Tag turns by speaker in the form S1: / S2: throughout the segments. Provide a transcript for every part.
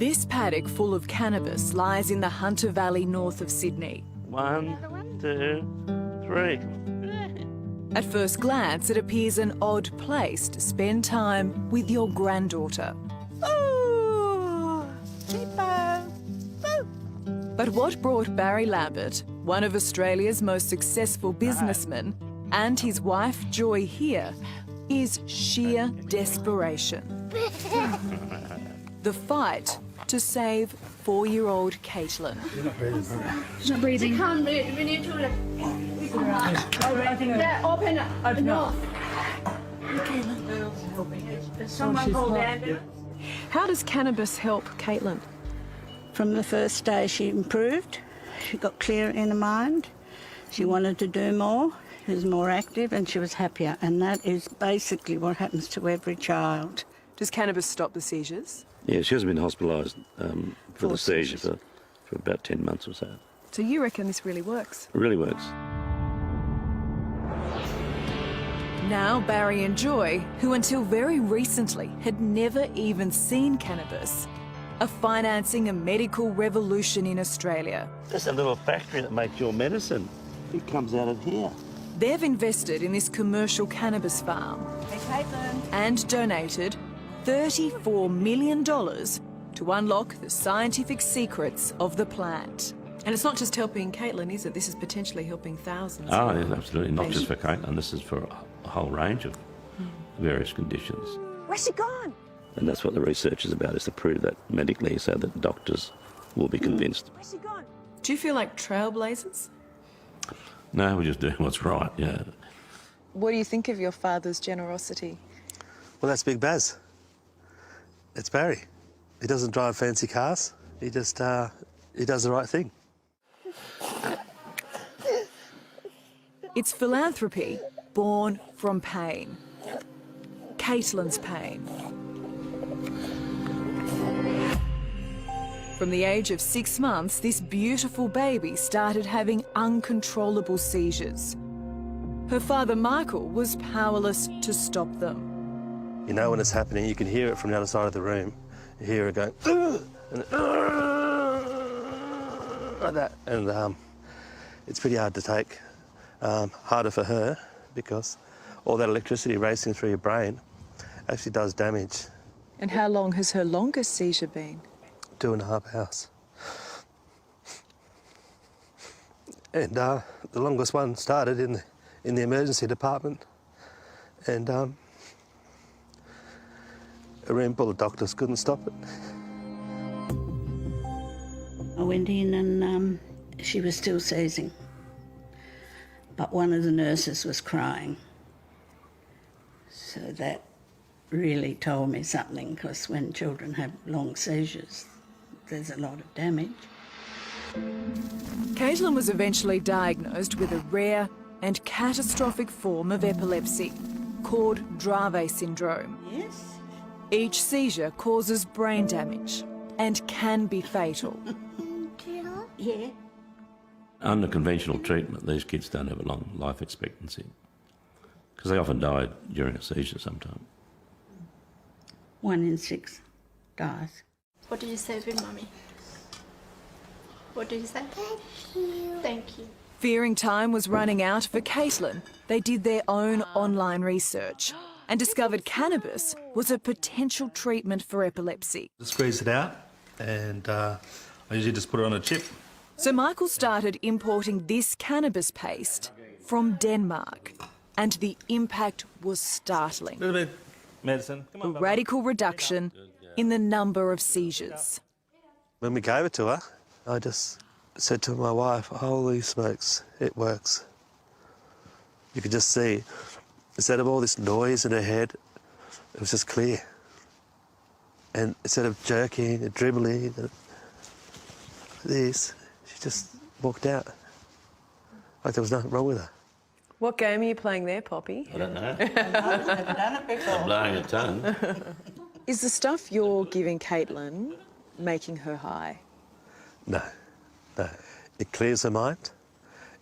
S1: This paddock full of cannabis lies in the Hunter Valley north of Sydney.
S2: 1, 2, 3.
S1: At first glance, it appears an odd place to spend time with your granddaughter.
S3: Ooh, cheapo.
S1: But what brought Barry Lambert, one of Australia's most successful businessmen, and his wife Joy here, is sheer desperation. The fight to save 4-year-old Caitlin.
S4: She's not breathing.
S5: She can't breathe. We need to like open up.
S4: Open
S5: no.
S4: up.
S5: Someone hold that.
S1: How does cannabis help Caitlin?
S3: From the first day she improved. She got clear in her mind. She wanted to do more. She was more active and she was happier. And that is basically what happens to every child.
S1: Does cannabis stop the seizures?
S2: Yeah, she hasn't been hospitalised for the seizure for about 10 months or so.
S1: So you reckon this really works?
S2: It really works.
S1: Now Barry and Joy, who until very recently had never even seen cannabis, are financing a medical revolution in Australia.
S2: There's a little factory that makes your medicine. It comes out of here.
S1: They've invested in this commercial cannabis farm and donated $34 million to unlock the scientific secrets of the plant. And it's not just helping Caitlin, is it? This is potentially helping thousands.
S2: Oh, yeah, absolutely. Not just for Caitlin. This is for a whole range of various conditions.
S3: Where's she gone?
S2: And that's what the research is about, is to prove that medically so that doctors will be convinced.
S3: Where's she gone?
S1: Do you feel like trailblazers?
S2: No, we're just doing what's right, yeah.
S1: What do you think of your father's generosity?
S6: Well, that's Big Baz. It's Barry. He doesn't drive fancy cars. He just, he does the right thing.
S1: It's philanthropy born from pain. Caitlin's pain. From the age of 6 months, this beautiful baby started having uncontrollable seizures. Her father, Michael, was powerless to stop them.
S6: You know when it's happening, you can hear it from the other side of the room. You hear her going, "Ugh!" and like that. And it's pretty hard to take. Harder for her because all that electricity racing through your brain actually does damage.
S1: And how long has her longest seizure been?
S6: 2.5 hours. And the longest one started in the emergency department. And a room full of doctors couldn't stop it.
S3: I went in and she was still seizing. But one of the nurses was crying. So that really told me something, because when children have long seizures, there's a lot of damage.
S1: Caitlin was eventually diagnosed with a rare and catastrophic form of epilepsy called Dravet syndrome.
S3: Yes?
S1: Each seizure causes brain damage and can be fatal.
S3: Yeah.
S2: Under conventional treatment, these kids don't have a long life expectancy because they often die during a seizure sometime.
S3: 1 in 6 dies.
S5: What did you say to Mummy? What did you say? Thank you. Thank you.
S1: Fearing time was running out for Caitlin, they did their own online research and discovered cannabis was a potential treatment for epilepsy.
S6: Squeeze it out, and I usually just put it on a chip.
S1: So Michael started importing this cannabis paste from Denmark, and the impact was startling.
S6: A little bit of medicine. Come
S1: A
S6: on,
S1: radical reduction in the number of seizures.
S6: When we gave it to her, I just said to my wife, "Holy smokes, it works." You could just see, instead of all this noise in her head, it was just clear. And instead of jerking and dribbling and this, she just walked out like there was nothing wrong with her.
S7: What game are you playing there, Poppy?
S2: I don't know.
S3: I've never done it before.
S2: I'm blowing a tongue.
S7: Is the stuff you're giving Caitlin making her high?
S6: No, no. It clears her mind.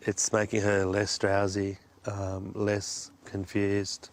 S6: It's making her less drowsy, less confused.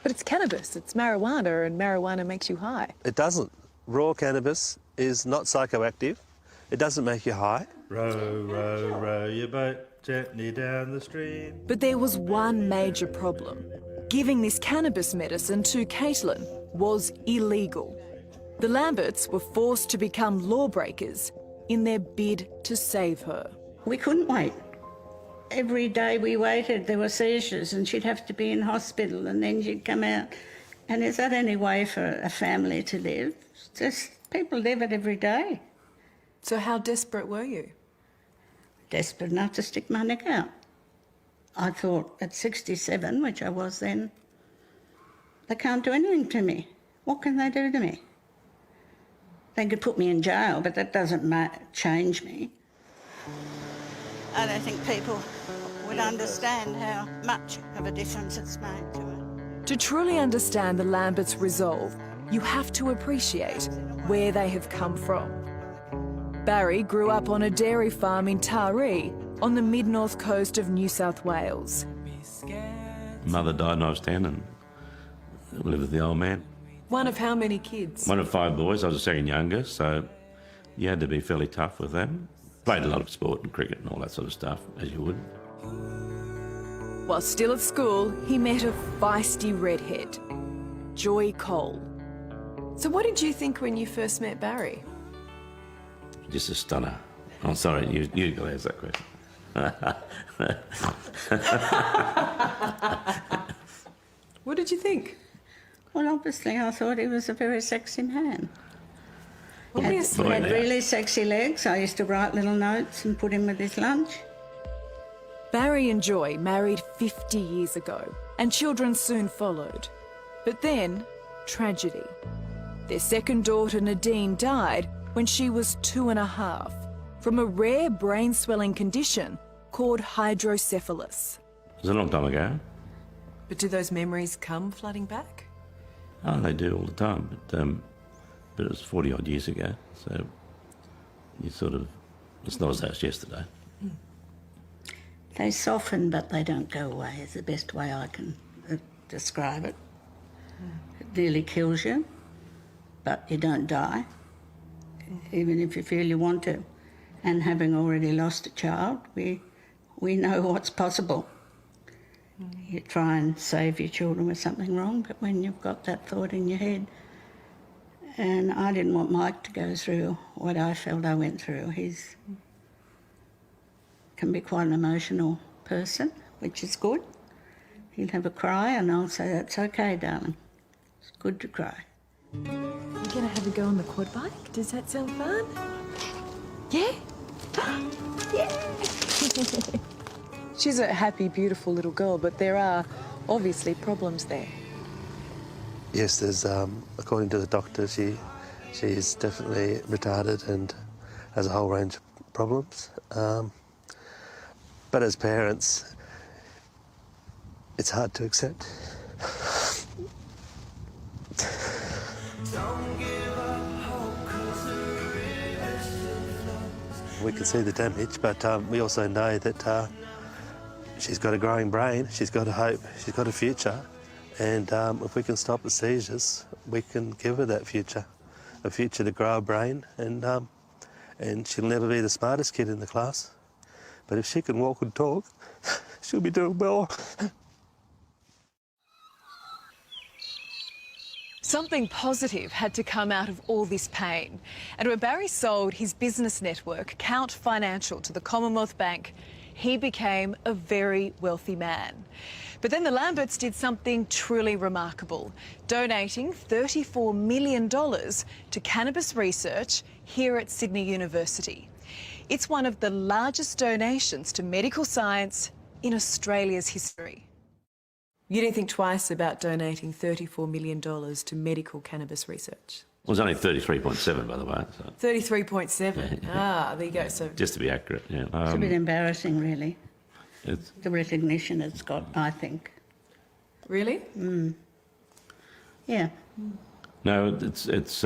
S7: But it's cannabis, it's marijuana, and marijuana makes you high.
S6: It doesn't. raw cannabis is not psychoactive. It doesn't make you high.
S8: Row, row, row your boat gently down the stream.
S1: But there was one major problem. Giving this cannabis medicine to Caitlin was illegal. The Lamberts were forced to become lawbreakers in their bid to save her.
S3: We couldn't wait. Every day we waited, there were seizures and she'd have to be in hospital and then she'd come out. And is that any way for a family to live? It's just people live it every day.
S7: So how desperate were you?
S3: Desperate enough to stick my neck out. I thought at 67, which I was then, they can't do anything to me. What can they do to me? They could put me in jail, but that doesn't change me. I don't think people would understand how much of a difference it's made to her.
S1: To truly understand the Lamberts' resolve, you have to appreciate where they have come from. Barry grew up on a dairy farm in Taree on the mid-north coast of New South Wales.
S2: Mother died when I was 10 and lived with the old man.
S7: One of how many kids?
S2: One of 5 boys. I was the second youngest, so you had to be fairly tough with them. Played a lot of sport and cricket and all that sort of stuff, as you would.
S1: While still at school, he met a feisty redhead, Joy Cole.
S7: So what did you think when you first met Barry?
S2: Just a stunner. Oh, sorry, you go ask that question.
S7: What did you think?
S3: Well, obviously I thought he was a very sexy man.
S7: Obviously.
S3: Had really sexy legs. I used to write little notes and put him with his lunch.
S1: Barry and Joy married 50 years ago, and children soon followed. But then, tragedy. Their second daughter, Nadine, died when she was 2.5 from a rare brain swelling condition called hydrocephalus.
S2: It was a long time ago.
S7: But do those memories come flooding back?
S2: Oh, they do all the time, but it was 40-odd years ago, so you sort of, it's not as though it's yesterday.
S3: They soften, but they don't go away, is the best way I can describe it. It nearly kills you, but you don't die, even if you feel you want to. And having already lost a child, we know what's possible. You try and save your children with something wrong, but when you've got that thought in your head, and I didn't want Mike to go through what I felt I went through. He's can be quite an emotional person, which is good. He'll have a cry and I'll say, that's okay, darling. It's good to cry.
S7: We're going to have a go on the quad bike. Does that sound fun? Yeah? Yeah! She's a happy, beautiful little girl, but there are obviously problems there.
S6: Yes, there's, according to the doctor, she is definitely retarded and has a whole range of problems. But as parents, it's hard to accept. We can see the damage, but we also know that she's got a growing brain, she's got a hope, she's got a future, and if we can stop the seizures, we can give her that future, a future to grow a brain, and she'll never be the smartest kid in the class. But if she can walk and talk, she'll be doing well.
S1: Something positive had to come out of all this pain. And when Barry sold his business network, Count Financial, to the Commonwealth Bank, he became a very wealthy man. But then the Lamberts did something truly remarkable, donating $34 million to cannabis research here at Sydney University. It's one of the largest donations to medical science in Australia's history.
S7: You didn't think twice about donating $34 million to medical cannabis research?
S2: It was only 33.7, by the way. So.
S7: 33.7. Ah, there you go. So
S2: just to be accurate, yeah.
S3: It's a bit embarrassing, really,
S2: It's,
S3: the recognition it's got, I think.
S7: really?
S3: Yeah.
S2: no, it's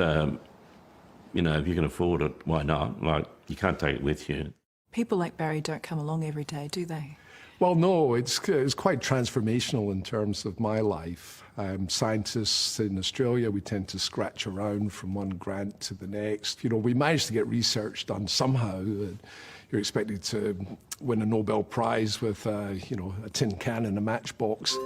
S2: you know, if you can afford it, why not? Like, you can't take it with you.
S7: People like Barry don't come along every day, do they?
S9: Well, no, it's quite transformational in terms of my life. Scientists in Australia, we tend to scratch around from one grant to the next. You know, we managed to get research done somehow. You're expected to win a Nobel Prize with, you know, a tin can and a matchbox.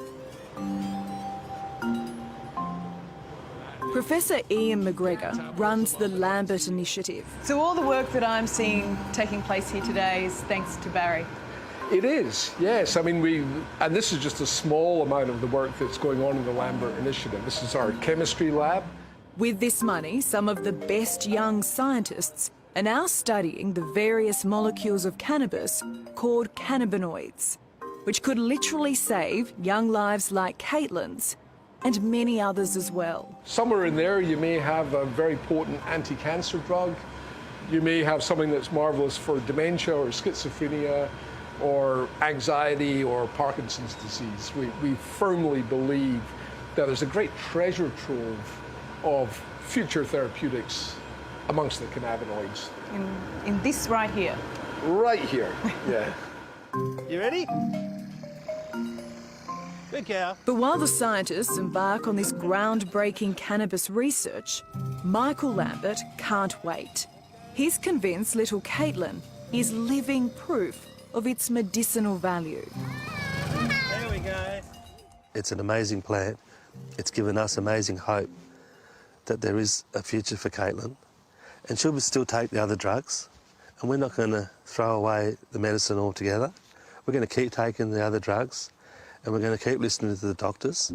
S1: Professor Ian McGregor runs the Lambert Initiative.
S7: So all the work that I'm seeing taking place here today is thanks to Barry.
S9: It is, yes. I mean, and this is just a small amount of the work that's going on in the Lambert Initiative. This is our chemistry lab.
S1: With this money, some of the best young scientists are now studying the various molecules of cannabis called cannabinoids, which could literally save young lives like Caitlin's and many others as well.
S9: Somewhere in there you may have a very potent anti-cancer drug. You may have something that's marvellous for dementia or schizophrenia or anxiety or Parkinson's disease. We firmly believe that there's a great treasure trove of future therapeutics amongst the cannabinoids.
S7: In this right here.
S9: Right here, yeah.
S6: You ready? Good cow.
S1: But while the scientists embark on this groundbreaking cannabis research, Michael Lambert can't wait. He's convinced little Caitlin is living proof of its medicinal value.
S6: There we go. It's an amazing plant. It's given us amazing hope that there is a future for Caitlin, and she'll still take the other drugs, and we're not going to throw away the medicine altogether. We're going to keep taking the other drugs, and we're going to keep listening to the doctors.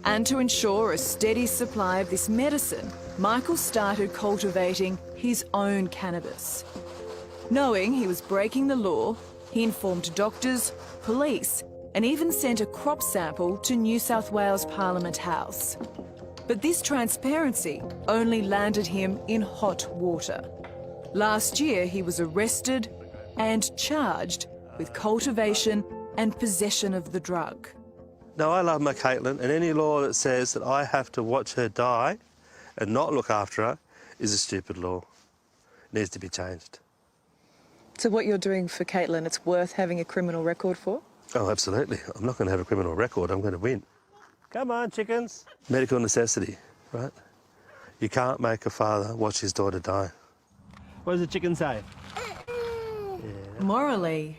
S1: And to ensure a steady supply of this medicine, Michael started cultivating his own cannabis. Knowing he was breaking the law, he informed doctors, police, and even sent a crop sample to New South Wales Parliament House. But this transparency only landed him in hot water. Last year, he was arrested and charged with cultivation and possession of the drug.
S6: No, I love my Caitlin, and any law that says that I have to watch her die and not look after her is a stupid law. It needs to be changed.
S7: So what you're doing for Caitlin, it's worth having a criminal record for?
S6: Oh, absolutely. I'm not going to have a criminal record. I'm going to win. Come on, chickens. Medical necessity, right? You can't make a father watch his daughter die. What does the chicken say?
S1: Morally,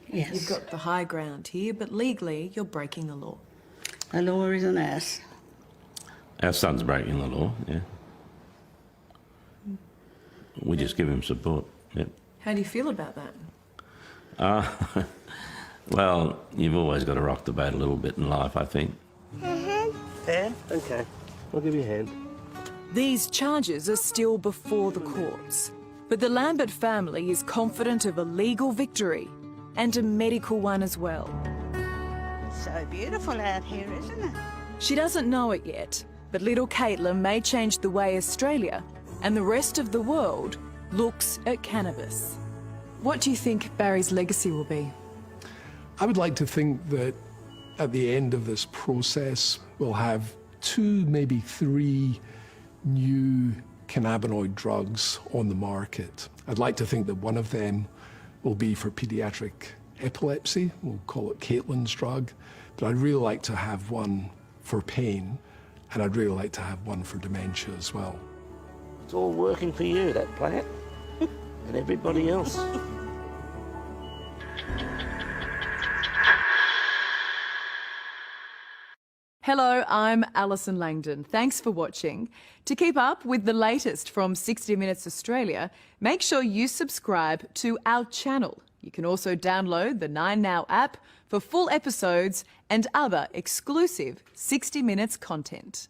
S3: Yes.
S1: you've got the high ground here, but legally, you're breaking the law.
S3: The law is an ass.
S2: Our son's breaking the law, yeah. We just give him support, yep.
S1: How do you feel about that?
S2: Well, you've always got to rock the boat a little bit in life, I think.
S6: Hand? Okay. I'll give you a hand.
S1: These charges are still before the courts, but the Lambert family is confident of a legal victory and a medical one as well.
S3: It's so beautiful out here, isn't it?
S1: She doesn't know it yet, but little Caitlin may change the way Australia and the rest of the world looks at cannabis. What do you think Barry's legacy will be?
S9: I would like to think that at the end of this process, we'll have 2, maybe 3 new cannabinoid drugs on the market. I'd like to think that one of them will be for pediatric epilepsy. We'll call it Caitlin's drug. But I'd really like to have one for pain, and I'd really like to have one for dementia as well.
S10: It's all working for you, that plant, and everybody else.
S1: Hello, I'm Alison Langdon. Thanks for watching. To keep up with the latest from 60 Minutes Australia, make sure you subscribe to our channel. You can also download the 9Now app for full episodes and other exclusive 60 Minutes content.